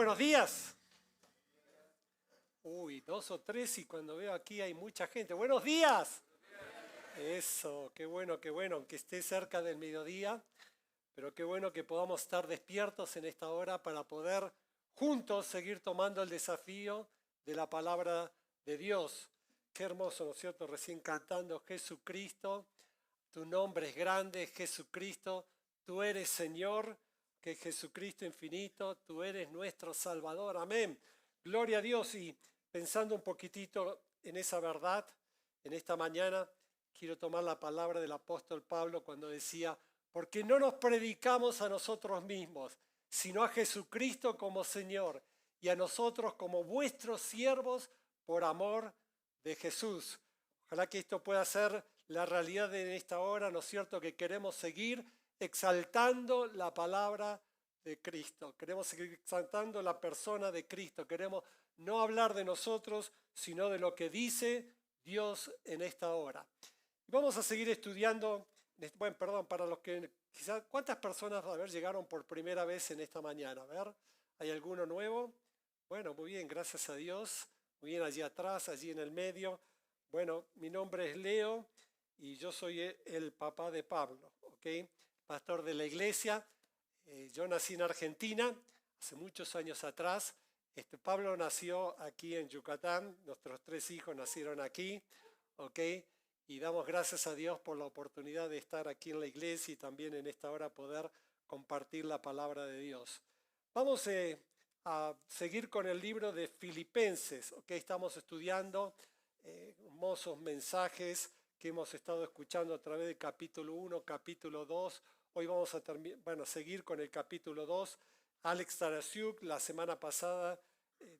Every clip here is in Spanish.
Buenos días. Uy, dos o tres y cuando veo aquí hay mucha gente. Buenos días. Eso, qué bueno, aunque esté cerca del mediodía, pero qué bueno que podamos estar despiertos en esta hora para poder juntos seguir tomando el desafío de la palabra de Dios. Qué hermoso, ¿no es cierto? Recién cantando Jesucristo, tu nombre es grande, Jesucristo, tú eres Señor, que Jesucristo infinito, tú eres nuestro Salvador, amén. Gloria a Dios. Y pensando un poquitito en esa verdad, en esta mañana, quiero tomar la palabra del apóstol Pablo cuando decía, porque no nos predicamos a nosotros mismos, sino a Jesucristo como Señor y a nosotros como vuestros siervos por amor de Jesús. Ojalá que esto pueda ser la realidad en esta hora, ¿no es cierto? Que queremos seguir exaltando la palabra de Cristo. Queremos seguir exaltando la persona de Cristo. Queremos no hablar de nosotros, sino de lo que dice Dios en esta hora. Y vamos a seguir estudiando, bueno, perdón, para los que quizás, ¿cuántas personas a ver llegaron por primera vez en esta mañana? A ver, ¿hay alguno nuevo? Bueno, muy bien, gracias a Dios. Muy bien, allí atrás, allí en el medio. Bueno, mi nombre es Leo y yo soy el papá de Pablo, ¿ok? Pastor de la iglesia. Yo nací en Argentina hace muchos años atrás. Pablo nació aquí en Yucatán, nuestros tres hijos nacieron aquí, ¿ok? Y damos gracias a Dios por la oportunidad de estar aquí en la iglesia y también en esta hora poder compartir la palabra de Dios. Vamos a seguir con el libro de Filipenses, ¿ok? Estamos estudiando hermosos mensajes que hemos estado escuchando a través del capítulo 1, capítulo 2. Hoy vamos a seguir con el capítulo 2. Alex Tarasiuk la semana pasada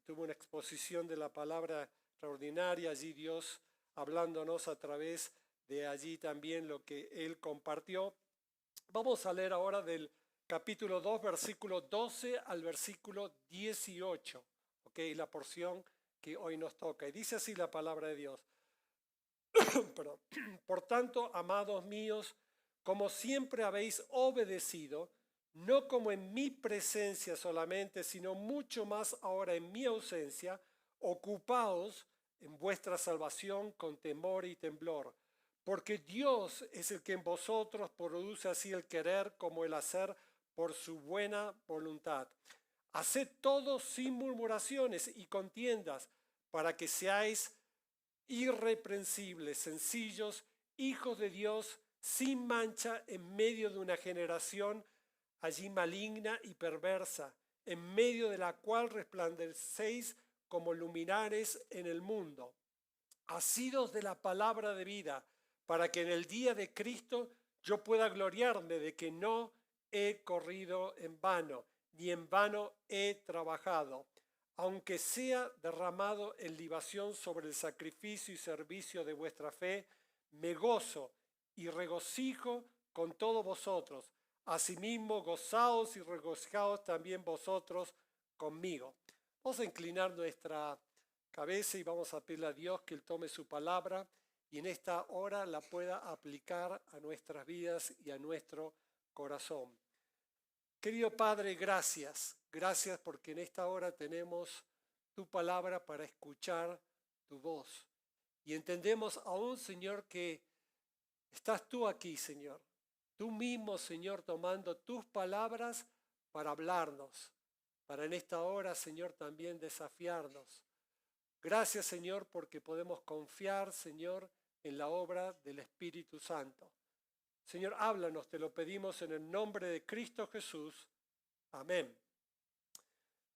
tuvo una exposición de la palabra extraordinaria, allí Dios hablándonos a través de allí también lo que él compartió. Vamos a leer ahora del capítulo 2, versículo 12 al versículo 18, ¿ok? La porción que hoy nos toca. Y dice así la palabra de Dios. Perdón. Por tanto, amados míos, como siempre habéis obedecido, no como en mi presencia solamente, sino mucho más ahora en mi ausencia, ocupaos en vuestra salvación con temor y temblor, porque Dios es el que en vosotros produce así el querer como el hacer por su buena voluntad. Haced todo sin murmuraciones y contiendas, para que seáis irreprensibles, sencillos, hijos de Dios, sin mancha en medio de una generación allí maligna y perversa, en medio de la cual resplandecéis como luminares en el mundo, asidos de la palabra de vida, para que en el día de Cristo yo pueda gloriarme de que no he corrido en vano, ni en vano he trabajado, aunque sea derramado en libación sobre el sacrificio y servicio de vuestra fe, me gozo y regocijo con todos vosotros. Asimismo, gozaos y regocijaos también vosotros conmigo. Vamos a inclinar nuestra cabeza y vamos a pedirle a Dios que Él tome su palabra y en esta hora la pueda aplicar a nuestras vidas y a nuestro corazón. Querido Padre, gracias. Gracias porque en esta hora tenemos tu palabra para escuchar tu voz. Y entendemos aún, Señor, que estás tú aquí, Señor. Tú mismo, Señor, tomando tus palabras para hablarnos, para en esta hora, Señor, también desafiarnos. Gracias, Señor, porque podemos confiar, Señor, en la obra del Espíritu Santo. Señor, háblanos, te lo pedimos en el nombre de Cristo Jesús. Amén.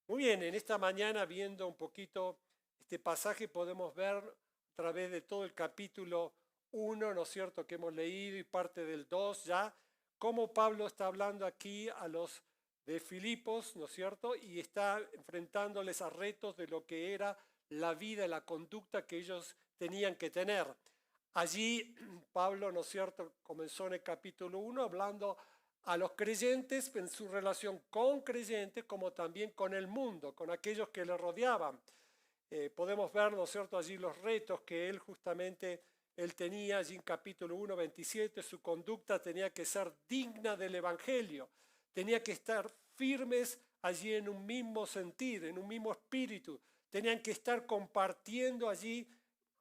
Muy bien, en esta mañana viendo un poquito este pasaje podemos ver a través de todo el capítulo 1, ¿no es cierto?, que hemos leído y parte del 2 ya, cómo Pablo está hablando aquí a los de Filipos, ¿no es cierto?, y está enfrentándoles a retos de lo que era la vida, la conducta que ellos tenían que tener. Allí Pablo, ¿no es cierto?, comenzó en el capítulo 1 hablando a los creyentes en su relación con creyentes como también con el mundo, con aquellos que le rodeaban. Podemos ver, ¿no es cierto?, allí los retos que él justamente tenía, allí en capítulo 1, 27, su conducta tenía que ser digna del Evangelio, tenía que estar firmes allí en un mismo sentir, en un mismo espíritu. Tenían que estar combatiendo allí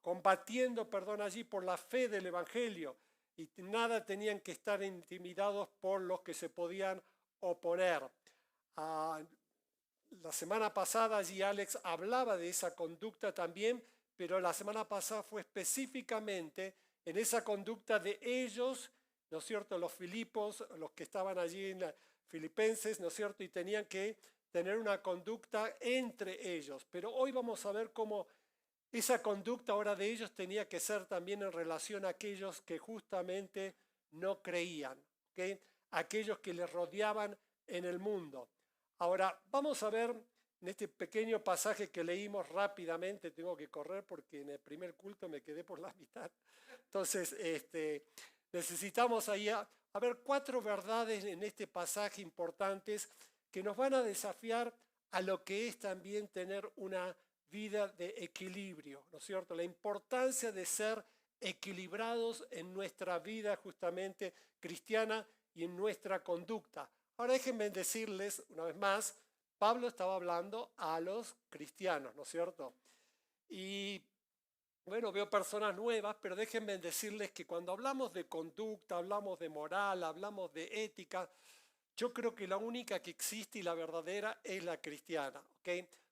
por la fe del Evangelio. Y nada tenían que estar intimidados por los que se podían oponer. La semana pasada allí Alex hablaba de esa conducta también, pero la semana pasada fue específicamente en esa conducta de ellos, ¿no es cierto?, los filipos, los que estaban allí en Filipenses, ¿no es cierto?, y tenían que tener una conducta entre ellos. Pero hoy vamos a ver cómo esa conducta ahora de ellos tenía que ser también en relación a aquellos que justamente no creían, ¿okay? Aquellos que les rodeaban en el mundo. Ahora, vamos a ver en este pequeño pasaje que leímos rápidamente, tengo que correr porque en el primer culto me quedé por la mitad. Entonces, necesitamos ahí a ver 4 verdades en este pasaje importantes que nos van a desafiar a lo que es también tener una vida de equilibrio, ¿no es cierto? La importancia de ser equilibrados en nuestra vida justamente cristiana y en nuestra conducta. Ahora déjenme decirles una vez más, Pablo estaba hablando a los cristianos, ¿no es cierto? Y bueno, veo personas nuevas, pero déjenme decirles que cuando hablamos de conducta, hablamos de moral, hablamos de ética, yo creo que la única que existe y la verdadera es la cristiana, ¿ok?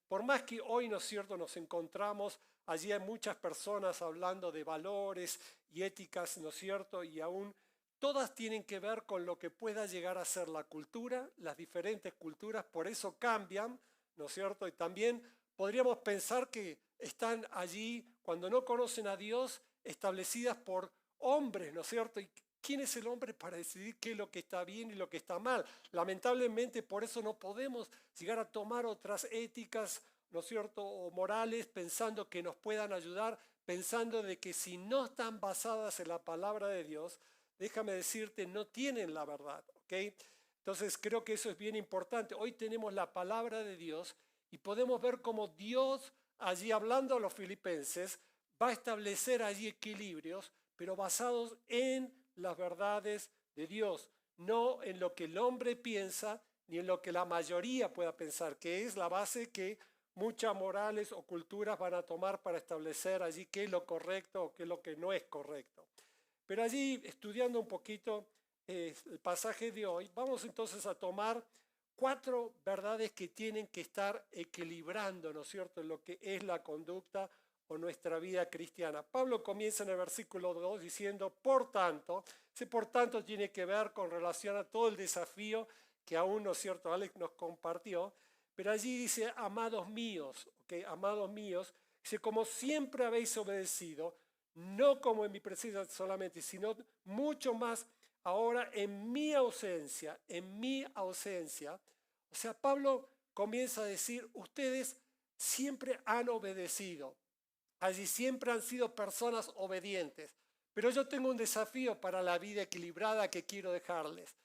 Por más que hoy, ¿no es cierto?, nos encontramos, allí hay muchas personas hablando de valores y éticas, ¿no es cierto?, y aún todas tienen que ver con lo que pueda llegar a ser la cultura, las diferentes culturas, por eso cambian, ¿no es cierto? Y también podríamos pensar que están allí, cuando no conocen a Dios, establecidas por hombres, ¿no es cierto? ¿Y quién es el hombre para decidir qué es lo que está bien y lo que está mal? Lamentablemente por eso no podemos llegar a tomar otras éticas, ¿no es cierto?, o morales, pensando que nos puedan ayudar, pensando de que si no están basadas en la palabra de Dios, déjame decirte, no tienen la verdad, ¿ok? Entonces creo que eso es bien importante. Hoy tenemos la palabra de Dios y podemos ver cómo Dios, allí hablando a los filipenses, va a establecer allí equilibrios, pero basados en las verdades de Dios, no en lo que el hombre piensa ni en lo que la mayoría pueda pensar, que es la base que muchas morales o culturas van a tomar para establecer allí qué es lo correcto o qué es lo que no es correcto. Pero allí, estudiando un poquito el pasaje de hoy, vamos entonces a tomar 4 verdades que tienen que estar equilibrando, ¿no es cierto?, en lo que es la conducta o nuestra vida cristiana. Pablo comienza en el versículo 2 diciendo, por tanto, ese por tanto tiene que ver con relación a todo el desafío que aún, ¿no es cierto?, Alex nos compartió, pero allí dice, amados míos, ¿okay? Amados míos, dice, como siempre habéis obedecido, no como en mi presencia solamente, sino mucho más ahora en mi ausencia, en mi ausencia. O sea, Pablo comienza a decir, ustedes siempre han obedecido, allí siempre han sido personas obedientes, pero yo tengo un desafío para la vida equilibrada que quiero dejarles.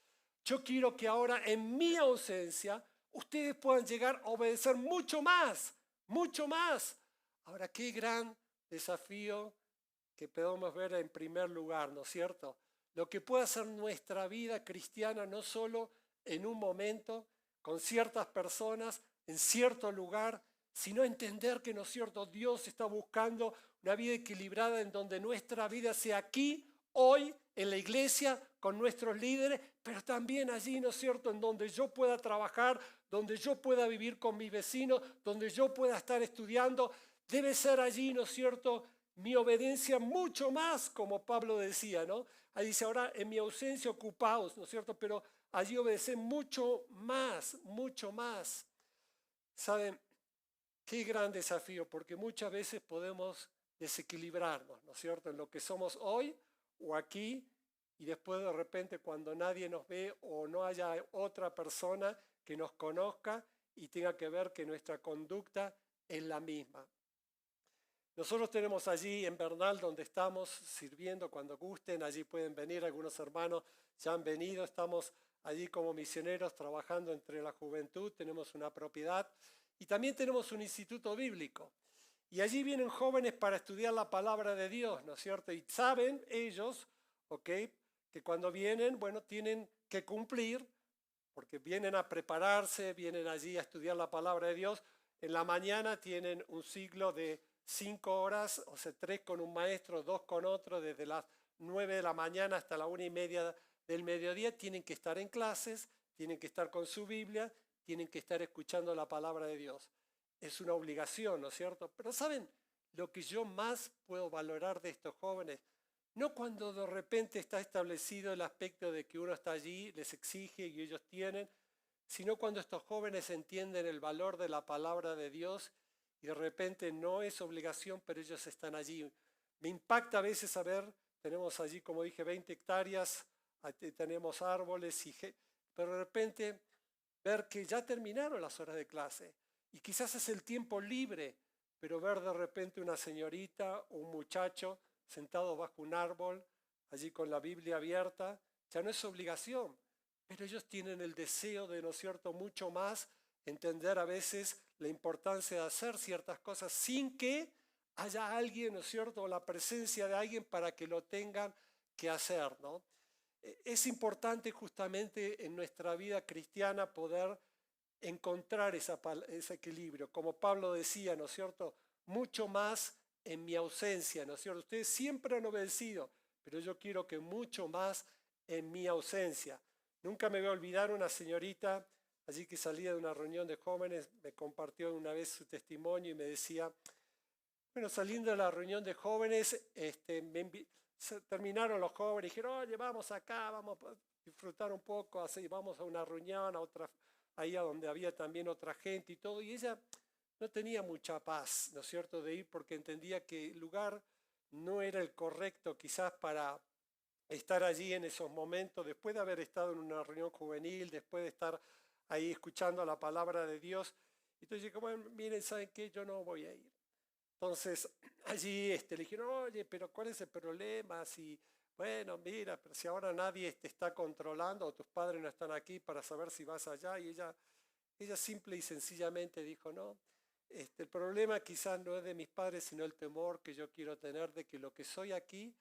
Yo quiero que ahora en mi ausencia ustedes puedan llegar a obedecer mucho más, mucho más. Ahora, qué gran desafío que podemos ver en primer lugar, ¿no es cierto? Lo que puede hacer nuestra vida cristiana no solo en un momento, con ciertas personas, en cierto lugar, sino entender que, ¿no es cierto?, Dios está buscando una vida equilibrada en donde nuestra vida sea aquí, hoy, en la iglesia, con nuestros líderes, pero también allí, ¿no es cierto?, en donde yo pueda trabajar, donde yo pueda vivir con mis vecinos, donde yo pueda estar estudiando. Debe ser allí, ¿no es cierto?, mi obediencia mucho más, como Pablo decía, ¿no? Ahí dice, ahora en mi ausencia ocupaos, ¿no es cierto? Pero allí obedecen mucho más, mucho más. ¿Saben? Qué gran desafío, porque muchas veces podemos desequilibrarnos, ¿no es cierto?, en lo que somos hoy o aquí, y después de repente cuando nadie nos ve o no haya otra persona que nos conozca y tenga que ver que nuestra conducta es la misma. Nosotros tenemos allí en Bernal, donde estamos sirviendo, cuando gusten, allí pueden venir, algunos hermanos ya han venido, estamos allí como misioneros trabajando entre la juventud, tenemos una propiedad y también tenemos un instituto bíblico. Y allí vienen jóvenes para estudiar la palabra de Dios, ¿no es cierto? Y saben ellos, ¿ok?, que cuando vienen, bueno, tienen que cumplir, porque vienen a prepararse, vienen allí a estudiar la palabra de Dios. En la mañana tienen un ciclo de 5 horas, o sea, 3 con un maestro, 2 con otro, desde las 9 de la mañana hasta la 1:30 del mediodía. Tienen que estar en clases, tienen que estar con su Biblia, tienen que estar escuchando la palabra de Dios. Es una obligación, ¿no es cierto? Pero ¿saben lo que yo más puedo valorar de estos jóvenes? No cuando de repente está establecido el aspecto de que uno está allí, les exige y ellos tienen, sino cuando estos jóvenes entienden el valor de la palabra de Dios y de repente no es obligación, pero ellos están allí. Me impacta a veces saber, tenemos allí, como dije, 20 hectáreas, tenemos árboles, pero de repente ver que ya terminaron las horas de clase y quizás es el tiempo libre, pero ver de repente una señorita o un muchacho sentado bajo un árbol, allí con la Biblia abierta, ya no es obligación, pero ellos tienen el deseo de, ¿no es cierto?, mucho más entender a veces la importancia de hacer ciertas cosas sin que haya alguien, ¿no es cierto?, o la presencia de alguien para que lo tengan que hacer, ¿no? Es importante justamente en nuestra vida cristiana poder encontrar ese equilibrio. Como Pablo decía, ¿no es cierto?, mucho más en mi ausencia, ¿no es cierto? Ustedes siempre han obedecido, pero yo quiero que mucho más en mi ausencia. Nunca me voy a olvidar una señorita allí que salía de una reunión de jóvenes, me compartió una vez su testimonio y me decía, bueno, saliendo de la reunión de jóvenes, terminaron los jóvenes y dijeron, oye, vamos acá, vamos a disfrutar un poco, así, vamos a una reunión, a otra, ahí a donde había también otra gente y todo, y ella no tenía mucha paz, ¿no es cierto?, de ir porque entendía que el lugar no era el correcto quizás para estar allí en esos momentos, después de haber estado en una reunión juvenil, después de estar ahí escuchando la palabra de Dios. Entonces dije, bueno, miren, ¿saben qué? Yo no voy a ir. Entonces allí le dijeron, oye, pero ¿cuál es el problema? Si, bueno, mira, pero si ahora nadie te está controlando o tus padres no están aquí para saber si vas allá. Y ella simple y sencillamente dijo, no, el problema quizás no es de mis padres, sino el temor que yo quiero tener de que lo que soy aquí,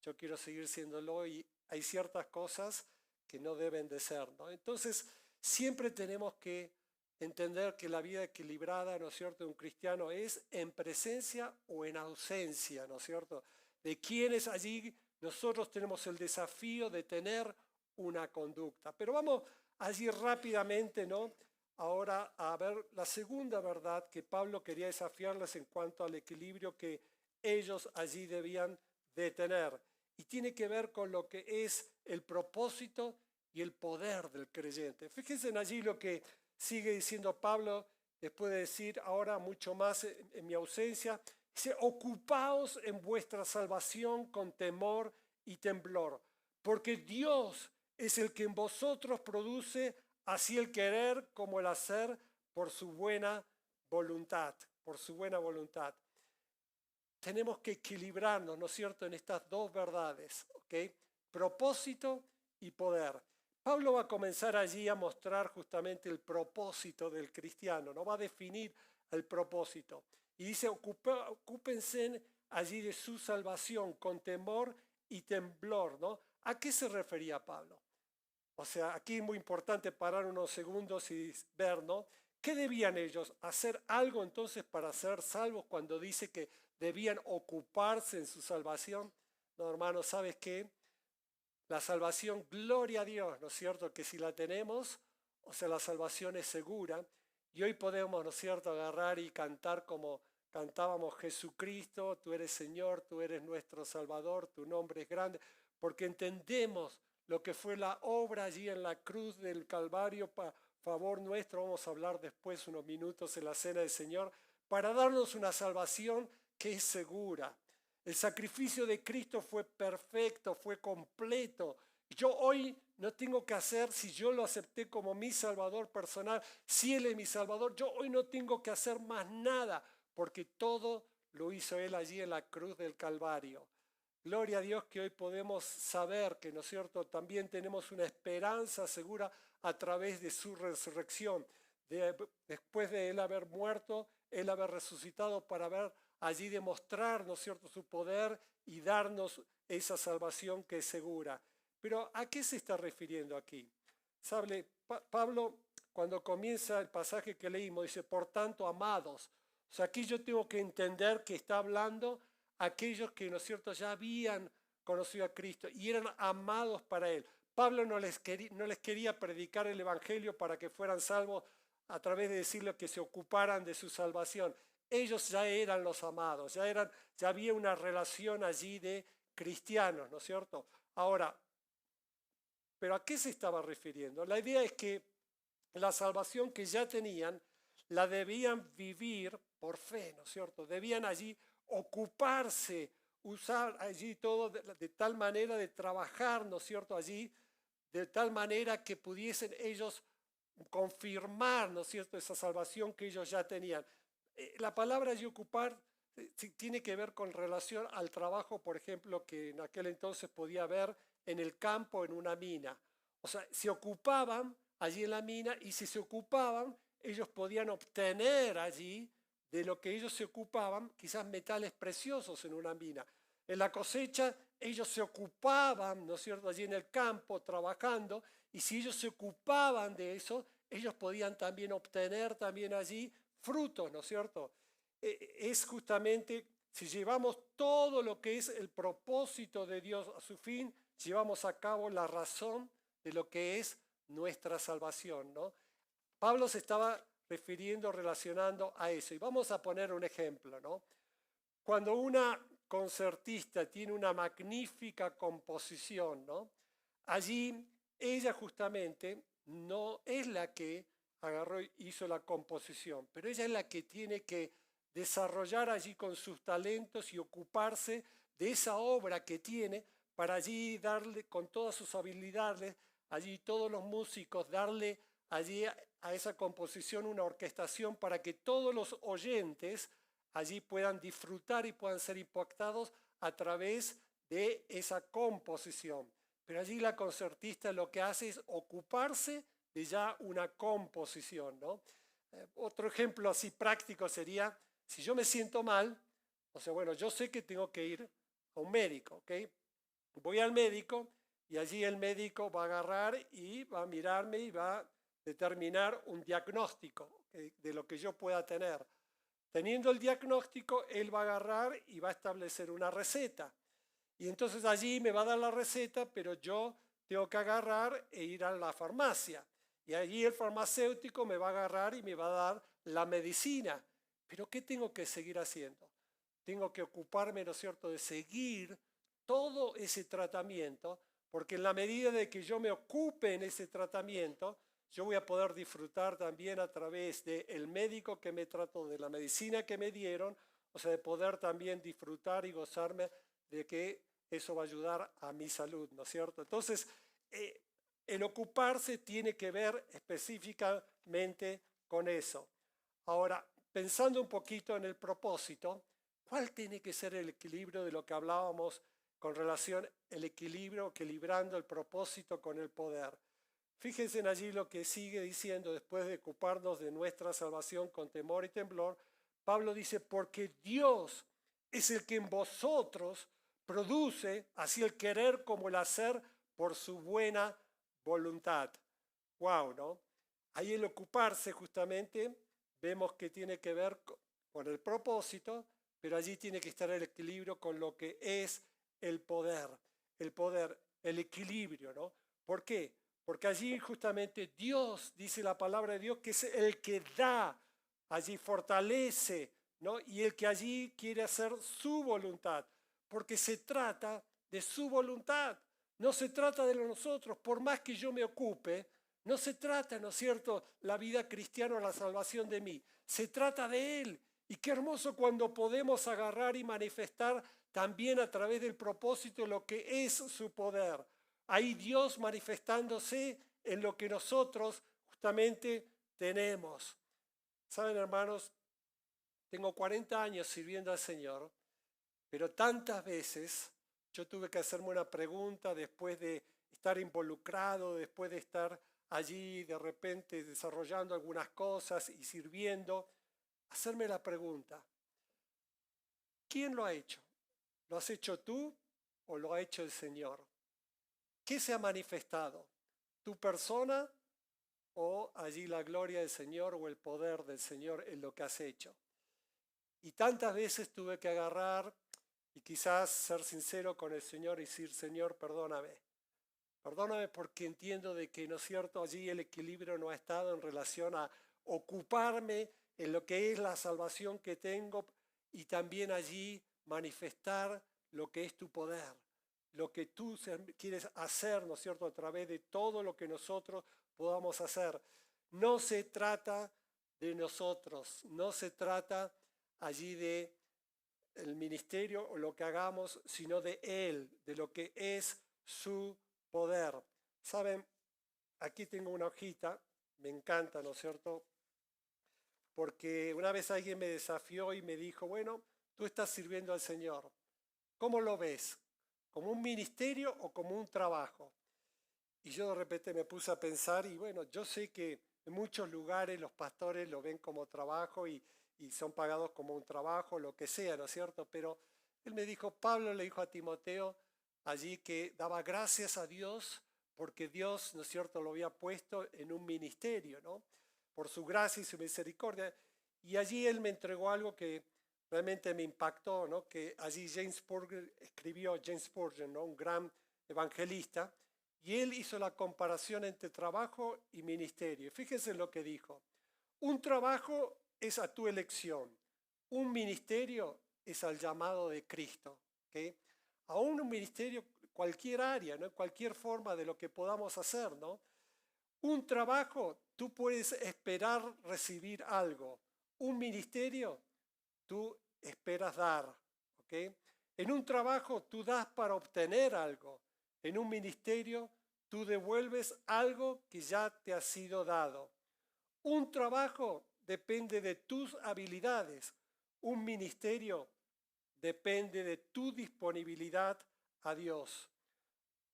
yo quiero seguir siéndolo y hay ciertas cosas que no deben de ser, ¿no? Entonces, siempre tenemos que entender que la vida equilibrada, ¿no es cierto?, de un cristiano es en presencia o en ausencia, ¿no es cierto?, de quienes allí nosotros tenemos el desafío de tener una conducta. Pero vamos allí rápidamente, ¿no?, ahora a ver la segunda verdad que Pablo quería desafiarles en cuanto al equilibrio que ellos allí debían de tener. Y tiene que ver con lo que es el propósito y el poder del creyente. Fíjense en allí lo que sigue diciendo Pablo después de decir ahora mucho más en mi ausencia. Dice, ocupaos en vuestra salvación con temor y temblor, porque Dios es el que en vosotros produce así el querer como el hacer por su buena voluntad, por su buena voluntad. Tenemos que equilibrarnos, ¿no es cierto?, en estas dos verdades, ¿ok? Propósito y poder. Pablo va a comenzar allí a mostrar justamente el propósito del cristiano, ¿no? Va a definir el propósito. Y dice, ocúpense allí de su salvación con temor y temblor, ¿no? ¿A qué se refería Pablo? O sea, aquí es muy importante parar unos segundos y ver, ¿no? ¿Qué debían ellos? ¿Hacer algo entonces para ser salvos cuando dice que debían ocuparse en su salvación? No, hermano, ¿sabes qué? La salvación, gloria a Dios, ¿no es cierto? Que si la tenemos, o sea, la salvación es segura. Y hoy podemos, ¿no es cierto?, agarrar y cantar como cantábamos, Jesucristo, tú eres Señor, tú eres nuestro Salvador, tu nombre es grande, porque entendemos lo que fue la obra allí en la cruz del Calvario para favor nuestro. Vamos a hablar después unos minutos en la cena del Señor, para darnos una salvación que es segura. El sacrificio de Cristo fue perfecto, fue completo. Yo hoy no tengo que hacer, si yo lo acepté como mi Salvador personal, si Él es mi Salvador, yo hoy no tengo que hacer más nada, porque todo lo hizo Él allí en la cruz del Calvario. Gloria a Dios que hoy podemos saber que, ¿no es cierto?, también tenemos una esperanza segura a través de su resurrección. Después de Él haber muerto, Él haber resucitado para ver allí demostrar, ¿no es cierto?, su poder y darnos esa salvación que es segura. Pero ¿a qué se está refiriendo aquí? Pablo, cuando comienza el pasaje que leímos, dice, por tanto, amados. O sea, aquí yo tengo que entender que está hablando a aquellos que, ¿no es cierto?, ya habían conocido a Cristo y eran amados para Él. Pablo no les quería predicar el Evangelio para que fueran salvos a través de decirles que se ocuparan de su salvación. Ellos ya eran los amados, ya había una relación allí de cristianos, ¿no es cierto? Ahora, ¿pero a qué se estaba refiriendo? La idea es que la salvación que ya tenían la debían vivir por fe, ¿no es cierto? Debían allí ocuparse, usar allí todo de tal manera de trabajar, ¿no es cierto? Allí, de tal manera que pudiesen ellos confirmar, ¿no es cierto?, esa salvación que ellos ya tenían. La palabra allí ocupar tiene que ver con relación al trabajo, por ejemplo, que en aquel entonces podía haber en el campo, en una mina. O sea, se ocupaban allí en la mina y si se ocupaban, ellos podían obtener allí de lo que ellos se ocupaban, quizás metales preciosos en una mina. En la cosecha, ellos se ocupaban, ¿no es cierto?, allí en el campo trabajando, y si ellos se ocupaban de eso, ellos podían también obtener también allí frutos, ¿no es cierto? Es justamente, si llevamos todo lo que es el propósito de Dios a su fin, llevamos a cabo la razón de lo que es nuestra salvación, ¿no? Pablo se estaba refiriendo, relacionando a eso. Y vamos a poner un ejemplo, ¿no? Cuando una concertista tiene una magnífica composición, ¿no? Allí ella justamente no es la que agarró y hizo la composición, pero ella es la que tiene que desarrollar allí con sus talentos y ocuparse de esa obra que tiene para allí darle con todas sus habilidades, allí todos los músicos, darle allí a esa composición una orquestación para que todos los oyentes allí puedan disfrutar y puedan ser impactados a través de esa composición. Pero allí la concertista lo que hace es ocuparse de ya una composición, ¿no? Otro ejemplo así práctico sería, si yo me siento mal, o sea, bueno, yo sé que tengo que ir a un médico, ¿ok? Voy al médico y allí el médico va a agarrar y va a mirarme y va a determinar un diagnóstico de lo que yo pueda tener. Teniendo el diagnóstico, él va a agarrar y va a establecer una receta. Y entonces allí me va a dar la receta, pero yo tengo que agarrar e ir a la farmacia. Y allí el farmacéutico me va a agarrar y me va a dar la medicina. Pero ¿qué tengo que seguir haciendo? Tengo que ocuparme, ¿no es cierto?, de seguir todo ese tratamiento, porque en la medida de que yo me ocupe en ese tratamiento, yo voy a poder disfrutar también a través del médico que me trató, de la medicina que me dieron, o sea, de poder también disfrutar y gozarme de que eso va a ayudar a mi salud, ¿no es cierto? Entonces, el ocuparse tiene que ver específicamente con eso. Ahora, pensando un poquito en el propósito, ¿cuál tiene que ser el equilibrio de lo que hablábamos con relación al equilibrio, equilibrando el propósito con el poder? Fíjense en allí lo que sigue diciendo después de ocuparnos de nuestra salvación con temor y temblor. Pablo dice, porque Dios es el que en vosotros produce así el querer como el hacer por su buena voluntad. Wow, ¿no? Ahí el ocuparse justamente vemos que tiene que ver con el propósito, pero allí tiene que estar el equilibrio con lo que es el poder, el equilibrio, ¿no? ¿Por qué? Porque allí justamente Dios, dice la palabra de Dios, que es el que da, allí fortalece, ¿no? Y el que allí quiere hacer su voluntad, porque se trata de su voluntad, no se trata de nosotros, por más que yo me ocupe, no se trata, ¿no es cierto?, la vida cristiana o la salvación de mí, se trata de Él. Y qué hermoso cuando podemos agarrar y manifestar también a través del propósito lo que es su poder. Ahí Dios manifestándose en lo que nosotros justamente tenemos. Saben, hermanos, tengo 40 años sirviendo al Señor, pero tantas veces yo tuve que hacerme una pregunta después de estar involucrado, después de estar allí de repente desarrollando algunas cosas y sirviendo, hacerme la pregunta, ¿quién lo ha hecho? ¿Lo has hecho tú o lo ha hecho el Señor? ¿Qué se ha manifestado? ¿Tu persona o allí la gloria del Señor o el poder del Señor en lo que has hecho. Y tantas veces tuve que agarrar y quizás ser sincero con el Señor y decir, Señor, perdóname. Perdóname porque entiendo de que, ¿no es cierto?, allí el equilibrio no ha estado en relación a ocuparme en lo que es la salvación que tengo y también allí manifestar lo que es tu poder, lo que tú quieres hacer, ¿no es cierto?, a través de todo lo que nosotros podamos hacer. No se trata de nosotros, no se trata allí de el ministerio o lo que hagamos, sino de Él, de lo que es su poder. Saben, aquí tengo una hojita, me encanta, ¿no es cierto? Porque una vez alguien me desafió y me dijo, bueno, tú estás sirviendo al Señor. ¿Cómo lo ves? ¿Como un ministerio o como un trabajo? Y yo de repente me puse a pensar y bueno, yo sé que en muchos lugares los pastores lo ven como trabajo y son pagados como un trabajo, lo que sea, ¿no es cierto? Pero él me dijo, Pablo le dijo a Timoteo allí que daba gracias a Dios porque Dios, ¿no es cierto?, lo había puesto en un ministerio, ¿no? Por su gracia y su misericordia. Y allí él me entregó algo que realmente me impactó, ¿no? Que allí James Spurgeon escribió, James Spurgeon, ¿no?, un gran evangelista, y él hizo la comparación entre trabajo y ministerio. Fíjense lo que dijo. Un trabajo es a tu elección. Un ministerio es al llamado de Cristo. ¿Okay? Aún un ministerio, cualquier área, ¿no?, cualquier forma de lo que podamos hacer, ¿no? Un trabajo, tú puedes esperar recibir algo. Un ministerio, tú esperas dar. ¿Okay? En un trabajo, tú das para obtener algo. En un ministerio, tú devuelves algo que ya te ha sido dado. Un trabajo depende de tus habilidades. Un ministerio depende de tu disponibilidad a Dios.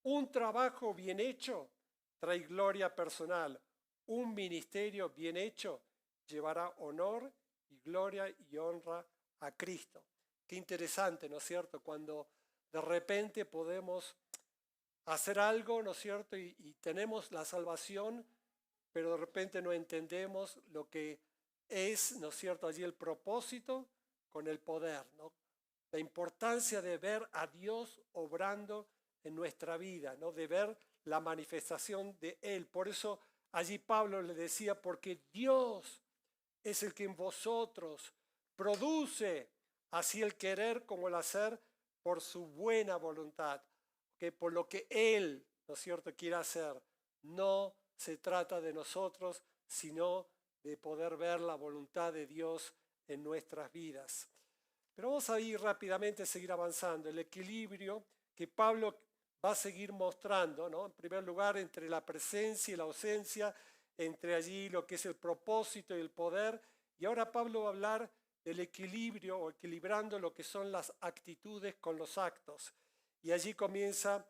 Un trabajo bien hecho trae gloria personal. Un ministerio bien hecho llevará honor y gloria y honra a Cristo. Qué interesante, ¿no es cierto? Cuando de repente podemos hacer algo, ¿no es cierto? Y tenemos la salvación, pero de repente no entendemos lo que es, ¿no es cierto?, allí el propósito con el poder, ¿no? La importancia de ver a Dios obrando en nuestra vida, ¿no?, de ver la manifestación de Él. Por eso allí Pablo le decía, porque Dios es el que en vosotros produce así el querer como el hacer por su buena voluntad, que por lo que Él, ¿no es cierto?, quiere hacer. No se trata de nosotros, sino de poder ver la voluntad de Dios en nuestras vidas. Pero vamos a ir rápidamente, seguir avanzando. El equilibrio que Pablo va a seguir mostrando, ¿no? En primer lugar, entre la presencia y la ausencia, entre allí lo que es el propósito y el poder. Y ahora Pablo va a hablar del equilibrio o equilibrando lo que son las actitudes con los actos. Y allí comienza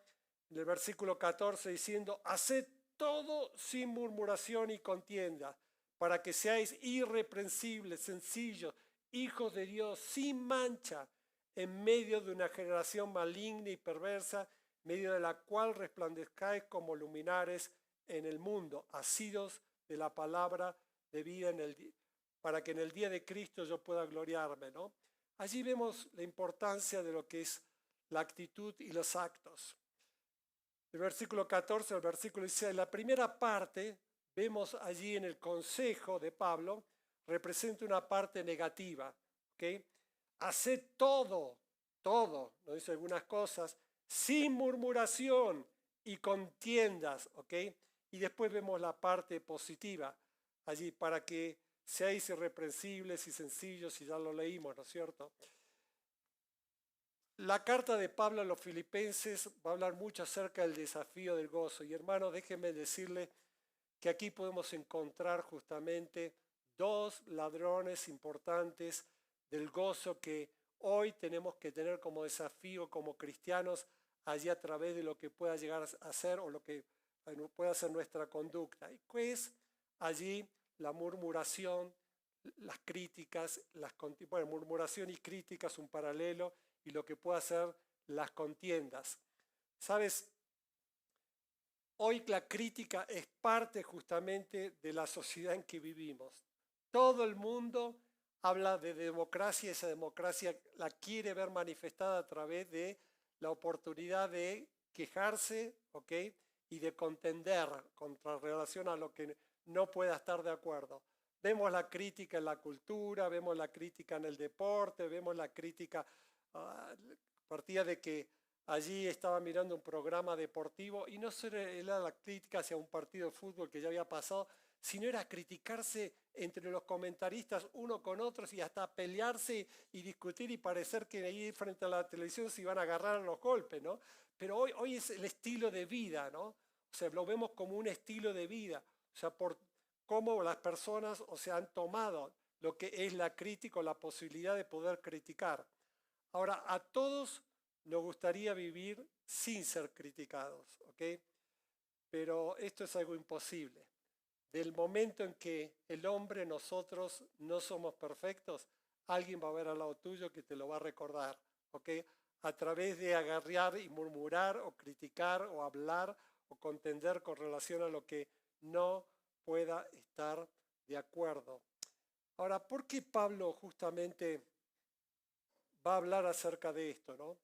en el versículo 14 diciendo, haced todo sin murmuración y contienda, para que seáis irreprensibles, sencillos, hijos de Dios, sin mancha, en medio de una generación maligna y perversa, en medio de la cual resplandezcáis como luminares en el mundo, asidos de la palabra de vida para que en el día de Cristo yo pueda gloriarme, ¿no? Allí vemos la importancia de lo que es la actitud y los actos. El versículo 14 al versículo 16, la primera parte, vemos allí en el consejo de Pablo, representa una parte negativa. ¿Okay? Haced todo, nos dice algunas cosas, sin murmuración y contiendas. ¿Okay? Y después vemos la parte positiva allí, para que seáis irreprensibles y sencillos, y ya lo leímos, ¿no es cierto? La carta de Pablo a los filipenses va a hablar mucho acerca del desafío del gozo. Y hermanos, déjenme decirles que aquí podemos encontrar justamente dos ladrones importantes del gozo que hoy tenemos que tener como desafío como cristianos allí a través de lo que pueda llegar a ser o lo que pueda ser nuestra conducta. Y pues allí la murmuración, las críticas, bueno, murmuración y críticas, un paralelo, y lo que pueda ser las contiendas. ¿Sabes? hoy la crítica es parte justamente de la sociedad en que vivimos. Todo el mundo habla de democracia y esa democracia la quiere ver manifestada a través de la oportunidad de quejarse, ¿ok? Y de contender contra relación a lo que no pueda estar de acuerdo. Vemos la crítica en la cultura, vemos la crítica en el deporte, vemos la crítica a partir de que allí estaba mirando un programa deportivo y no solo era la crítica hacia un partido de fútbol que ya había pasado, sino era criticarse entre los comentaristas uno con otros y hasta pelearse y discutir y parecer que ahí frente a la televisión se iban a agarrar a los golpes, ¿no? Pero hoy es el estilo de vida, ¿no? O sea, lo vemos como un estilo de vida, o sea, por cómo las personas, o sea, han tomado lo que es la crítica o la posibilidad de poder criticar. Ahora, a todos nos gustaría vivir sin ser criticados, ¿ok? Pero esto es algo imposible. Del momento en que el hombre, nosotros, no somos perfectos, alguien va a ver al lado tuyo que te lo va a recordar, ¿ok? A través de agarrar y murmurar o criticar o hablar o contender con relación a lo que no pueda estar de acuerdo. Ahora, ¿por qué Pablo justamente va a hablar acerca de esto, ¿no?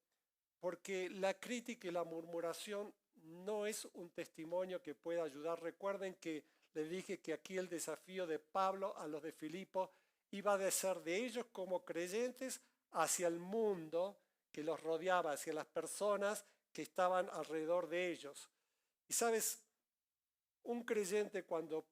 Porque la crítica y la murmuración no es un testimonio que pueda ayudar. Recuerden que les dije que aquí el desafío de Pablo a los de Filipo iba a ser de ellos como creyentes hacia el mundo que los rodeaba, hacia las personas que estaban alrededor de ellos. Y sabes, un creyente cuando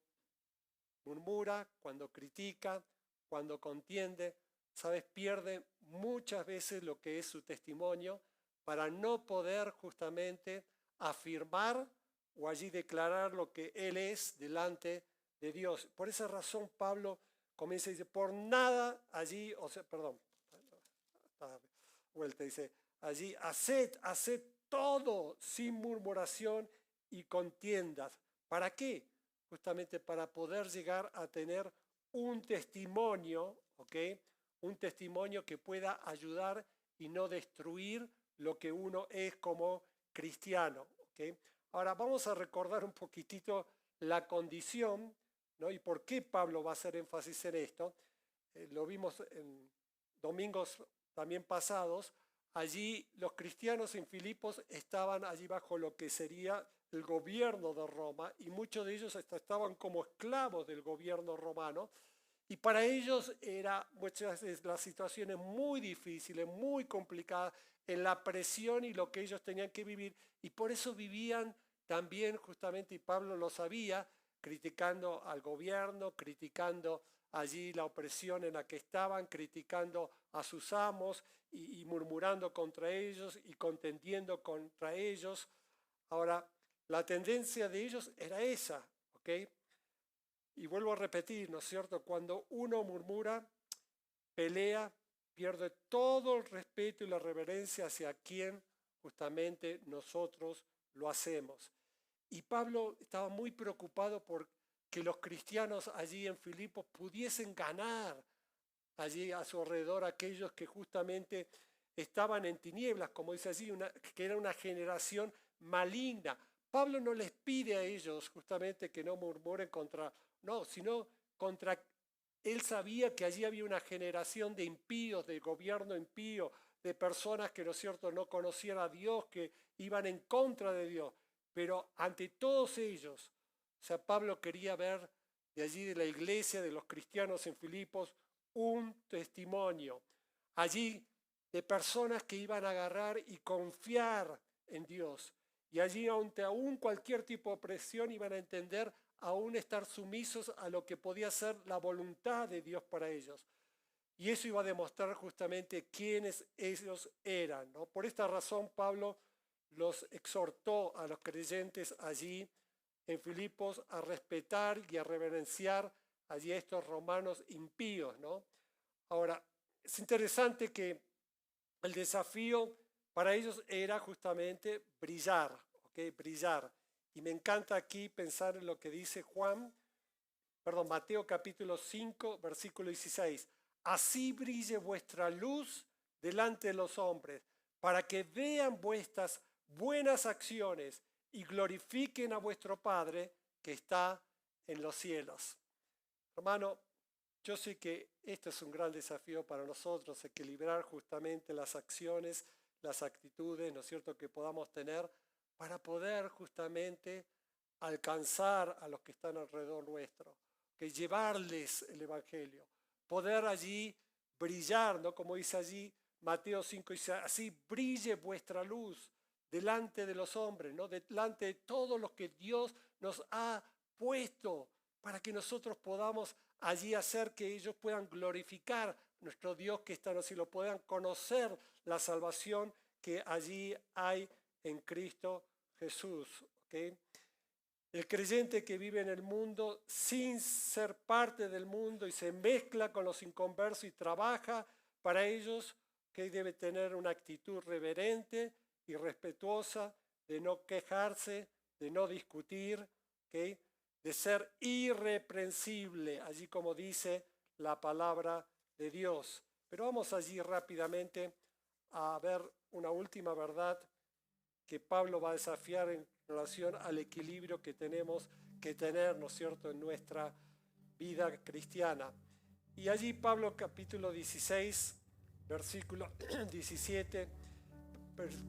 murmura, cuando critica, cuando contiende, sabes, pierde muchas veces lo que es su testimonio para no poder justamente afirmar o allí declarar lo que él es delante de Dios. Por esa razón Pablo comienza y dice, por nada allí, o sea, perdón, vuelta, dice, allí, haced todo sin murmuración y contiendas. ¿Para qué? Justamente para poder llegar a tener un testimonio, ¿ok? Un testimonio que pueda ayudar y no destruir lo que uno es como cristiano, ¿ok? Ahora vamos a recordar un poquitito la condición, ¿no? Y por qué Pablo va a hacer énfasis en esto. Lo vimos en domingos también pasados. Allí los cristianos en Filipos estaban allí bajo lo que sería el gobierno de Roma y muchos de ellos hasta estaban como esclavos del gobierno romano y para ellos era muchas veces las situaciones muy difíciles, muy complicadas en la presión y lo que ellos tenían que vivir y por eso vivían también justamente, y Pablo lo sabía, criticando al gobierno, criticando allí la opresión en la que estaban, criticando a sus amos y murmurando contra ellos y contendiendo contra ellos. Ahora, la tendencia de ellos era esa, ¿ok? Y vuelvo a repetir, ¿no es cierto? Cuando uno murmura, pelea, pierde todo el respeto y la reverencia hacia quien justamente nosotros lo hacemos. Y Pablo estaba muy preocupado por que los cristianos allí en Filipos pudiesen ganar allí a su alrededor aquellos que justamente estaban en tinieblas, como dice allí, que era una generación maligna. Pablo no les pide a ellos justamente que no murmuren contra, no, sino contra, él sabía que allí había una generación de impíos, de gobierno impío, de personas que, ¿no es cierto?, no conocían a Dios, que iban en contra de Dios. Pero ante todos ellos, o sea, Pablo quería ver de allí de la iglesia, de los cristianos en Filipos, un testimonio. Allí de personas que iban a agarrar y confiar en Dios. Y allí ante aún cualquier tipo de presión iban a entender aún estar sumisos a lo que podía ser la voluntad de Dios para ellos. Y eso iba a demostrar justamente quiénes ellos eran, ¿no? Por esta razón Pablo los exhortó a los creyentes allí en Filipos a respetar y a reverenciar allí a estos romanos impíos, ¿no? Ahora, es interesante que el desafío para ellos era justamente brillar, ¿ok? Brillar. Y me encanta aquí pensar en lo que dice Mateo capítulo 5, versículo 16. Así brille vuestra luz delante de los hombres, para que vean vuestras buenas acciones y glorifiquen a vuestro Padre que está en los cielos. Hermano, yo sé que este es un gran desafío para nosotros, equilibrar justamente las acciones, las actitudes, ¿no es cierto?, que podamos tener para poder justamente alcanzar a los que están alrededor nuestro, que llevarles el Evangelio, poder allí brillar, ¿no? Como dice allí Mateo 5, dice, así brille vuestra luz delante de los hombres, ¿no? Delante de todos los que Dios nos ha puesto para que nosotros podamos allí hacer que ellos puedan glorificar a nuestro Dios que está en los cielos, puedan conocer la salvación que allí hay en Cristo Jesús. ¿Okay? El creyente que vive en el mundo sin ser parte del mundo y se mezcla con los inconversos y trabaja para ellos, que debe tener una actitud reverente y respetuosa, de no quejarse, de no discutir, ¿okay? De ser irreprensible, allí como dice la palabra de Dios. Pero vamos allí rápidamente a ver una última verdad que Pablo va a desafiar en relación al equilibrio que tenemos que tener, ¿no es cierto?, en nuestra vida cristiana. Y allí Pablo capítulo 16, versículo 17,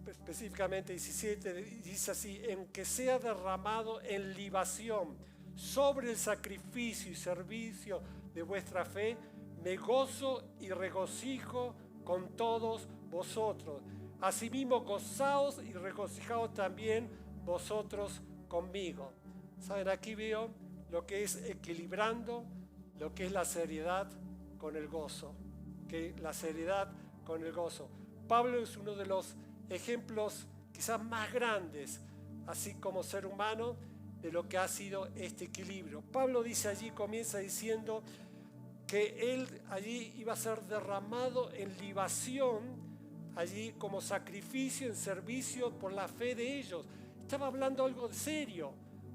específicamente 17, dice así, en que sea derramado en libación sobre el sacrificio y servicio de vuestra fe, me gozo y regocijo con todos vosotros. Asimismo, gozaos y regocijaos también vosotros conmigo. ¿Saben? Aquí veo lo que es equilibrando, lo que es la seriedad con el gozo. ¿Okay? La seriedad con el gozo. Pablo es uno de los ejemplos quizás más grandes, así como ser humano, de lo que ha sido este equilibrio. Pablo dice allí, comienza diciendo que él allí iba a ser derramado en libación, allí como sacrificio en servicio por la fe de ellos. Estaba hablando algo serio.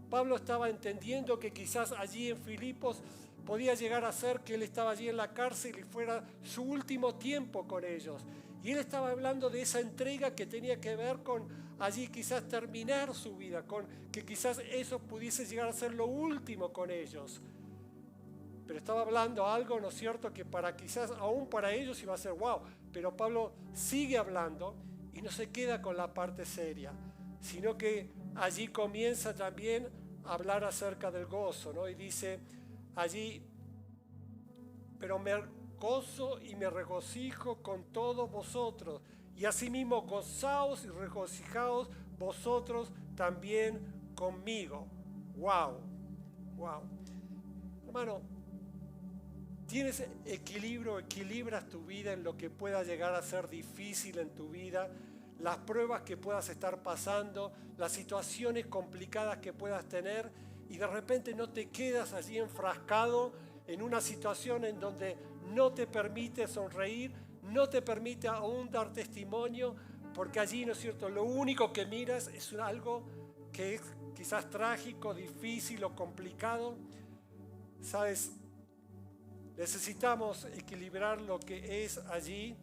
Pablo estaba entendiendo que quizás allí en Filipos podía llegar a ser que él estaba allí en la cárcel y fuera su último tiempo con ellos. Y él estaba hablando de esa entrega que tenía que ver con allí quizás terminar su vida, con que quizás eso pudiese llegar a ser lo último con ellos. Pero estaba hablando algo, ¿no es cierto?, que para quizás aún para ellos iba a ser wow. Pero Pablo sigue hablando y no se queda con la parte seria, sino que allí comienza también a hablar acerca del gozo, ¿no? Y dice allí, pero me gozo y me regocijo con todos vosotros, y asimismo gozaos y regocijaos vosotros también conmigo. Wow, wow. Hermano, tienes equilibrio, equilibras tu vida en lo que pueda llegar a ser difícil en tu vida, las pruebas que puedas estar pasando, las situaciones complicadas que puedas tener, y de repente no te quedas allí enfrascado en una situación en donde no te permite sonreír, no te permite aún dar testimonio, porque allí, ¿no es cierto?, lo único que miras es algo que es quizás trágico, difícil o complicado. ¿Sabes? Necesitamos equilibrar lo que es allí,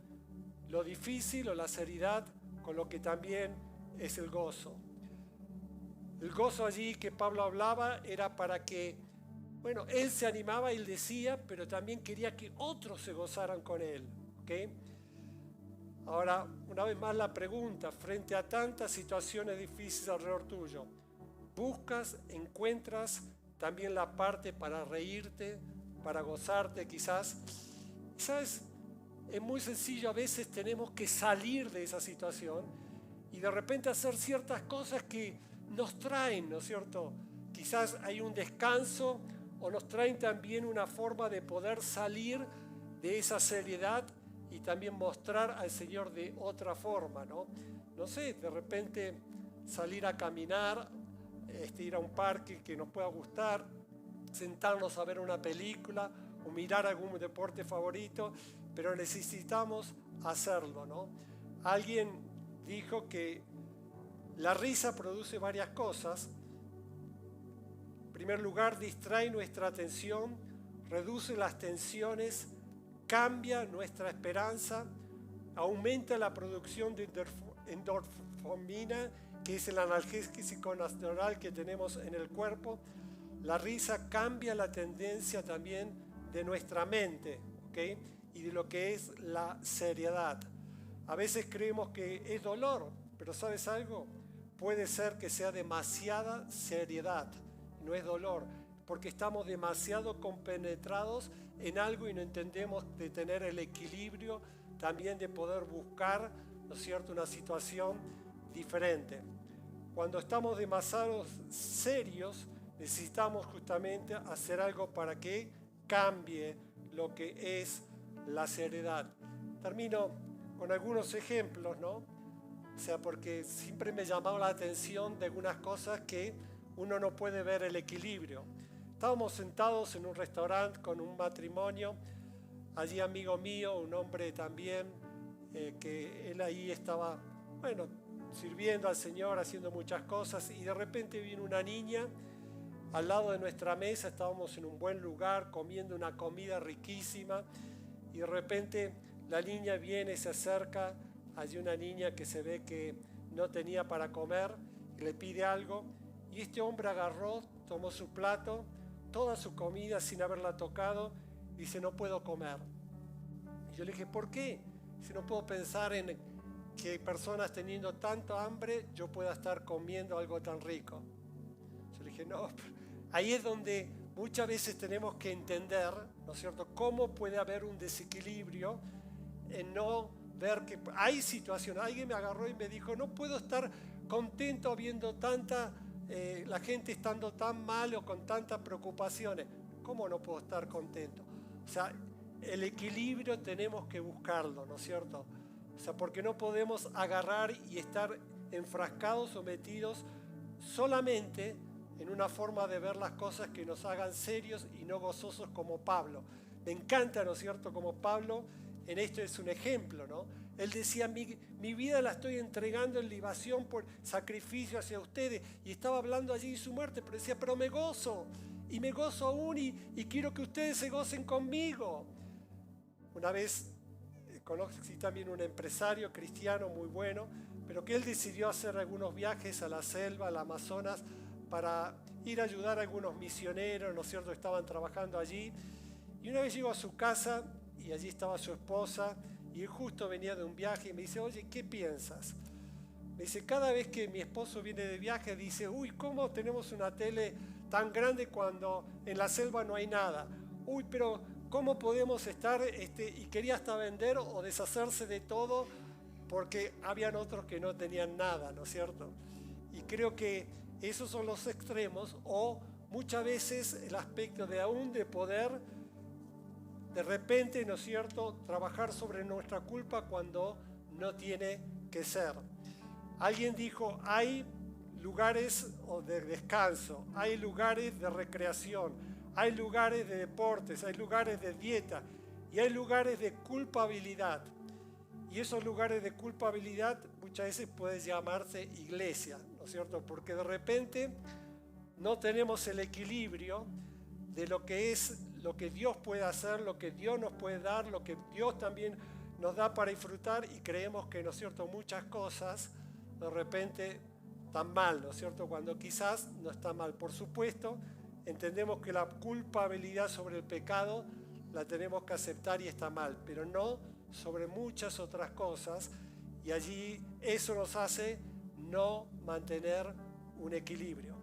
lo difícil o la seriedad, con lo que también es el gozo. El gozo allí que Pablo hablaba era para que, bueno, él se animaba, él decía, pero también quería que otros se gozaran con él. ¿Okay? Ahora, una vez más la pregunta, frente a tantas situaciones difíciles alrededor tuyo, ¿buscas, encuentras también la parte para reírte, para gozarte quizás? ¿Sabes? Es muy sencillo, a veces tenemos que salir de esa situación y de repente hacer ciertas cosas que nos traen, ¿no es cierto? Quizás hay un descanso o nos traen también una forma de poder salir de esa seriedad y también mostrar al Señor de otra forma, ¿no? No sé, de repente salir a caminar, ir a un parque que nos pueda gustar, sentarnos a ver una película o mirar algún deporte favorito, pero necesitamos hacerlo, ¿no? Alguien dijo que la risa produce varias cosas. En primer lugar, distrae nuestra atención, reduce las tensiones, cambia nuestra esperanza, aumenta la producción de endorfina, que es el analgésico natural que tenemos en el cuerpo, la risa cambia la tendencia también de nuestra mente, ¿okay? Y de lo que es la seriedad. A veces creemos que es dolor, pero ¿sabes algo? Puede ser que sea demasiada seriedad, no es dolor, porque estamos demasiado compenetrados en algo y no entendemos de tener el equilibrio también de poder buscar, ¿no es cierto?, una situación diferente. Cuando estamos demasiado serios, necesitamos justamente hacer algo para que cambie lo que es la seriedad. Termino con algunos ejemplos, ¿no? O sea, porque siempre me llamaba la atención de algunas cosas que uno no puede ver el equilibrio. Estábamos sentados en un restaurante con un matrimonio, allí amigo mío, un hombre también, que él ahí estaba, bueno, sirviendo al Señor, haciendo muchas cosas, y de repente vino una niña al lado de nuestra mesa. Estábamos en un buen lugar comiendo una comida riquísima, y de repente la niña viene, se acerca, hay una niña que se ve que no tenía para comer, y le pide algo, y este hombre agarró, tomó su plato, toda su comida sin haberla tocado, y dice: no puedo comer. Y yo le dije: ¿por qué? Si no puedo pensar en que personas teniendo tanto hambre, yo pueda estar comiendo algo tan rico. Yo le dije: no, ahí es donde muchas veces tenemos que entender, ¿no es cierto?, cómo puede haber un desequilibrio en no ver que hay situaciones. Alguien me agarró y me dijo: no puedo estar contento viendo la gente estando tan mal o con tantas preocupaciones. ¿Cómo no puedo estar contento? O sea, el equilibrio tenemos que buscarlo, ¿no es cierto? O sea, porque no podemos agarrar y estar enfrascados o metidos solamente en una forma de ver las cosas que nos hagan serios y no gozosos, como Pablo. Me encanta, ¿no es cierto?, como Pablo en esto es un ejemplo, ¿no? Él decía: mi vida la estoy entregando en libación por sacrificio hacia ustedes. Y estaba hablando allí de su muerte, pero decía: pero me gozo, y me gozo aún, y quiero que ustedes se gocen conmigo. Una vez conocí también un empresario cristiano muy bueno, pero que él decidió hacer algunos viajes a la selva, al Amazonas, para ir a ayudar a algunos misioneros, ¿no es cierto?, estaban trabajando allí. Y una vez llegó a su casa y allí estaba su esposa, y él justo venía de un viaje, y me dice: oye, ¿qué piensas? Me dice: cada vez que mi esposo viene de viaje dice: uy, ¿cómo tenemos una tele tan grande cuando en la selva no hay nada? Uy, pero ¿cómo podemos estar? Y quería hasta vender o deshacerse de todo, porque habían otros que no tenían nada, ¿no es cierto? Y creo que esos son los extremos, o muchas veces el aspecto de aún de poder de repente, ¿no es cierto?, trabajar sobre nuestra culpa cuando no tiene que ser. Alguien dijo: hay lugares de descanso, hay lugares de recreación, hay lugares de deportes, hay lugares de dieta, y hay lugares de culpabilidad. Y esos lugares de culpabilidad muchas veces pueden llamarse iglesia, ¿no es cierto? Porque de repente no tenemos el equilibrio de lo que es lo que Dios puede hacer, lo que Dios nos puede dar, lo que Dios también nos da para disfrutar, y creemos que, ¿no es cierto?, muchas cosas de repente están mal, ¿no es cierto?, cuando quizás no está mal. Por supuesto, entendemos que la culpabilidad sobre el pecado la tenemos que aceptar y está mal, pero no sobre muchas otras cosas, y allí eso nos hace no mantener un equilibrio.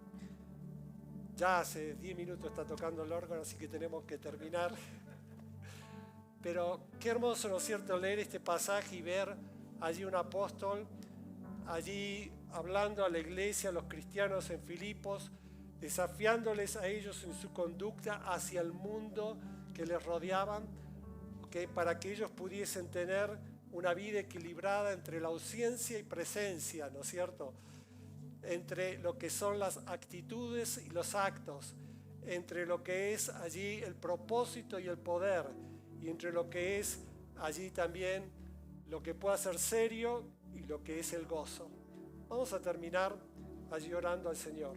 Ya hace 10 minutos está tocando el órgano, así que tenemos que terminar. Pero qué hermoso, ¿no es cierto?, leer este pasaje y ver allí un apóstol, allí hablando a la iglesia, a los cristianos en Filipos, desafiándoles a ellos en su conducta hacia el mundo que les rodeaban, para que ellos pudiesen tener una vida equilibrada entre la ausencia y presencia, ¿no es cierto?, entre lo que son las actitudes y los actos, entre lo que es allí el propósito y el poder, y entre lo que es allí también lo que pueda ser serio y lo que es el gozo. Vamos a terminar allí orando al Señor.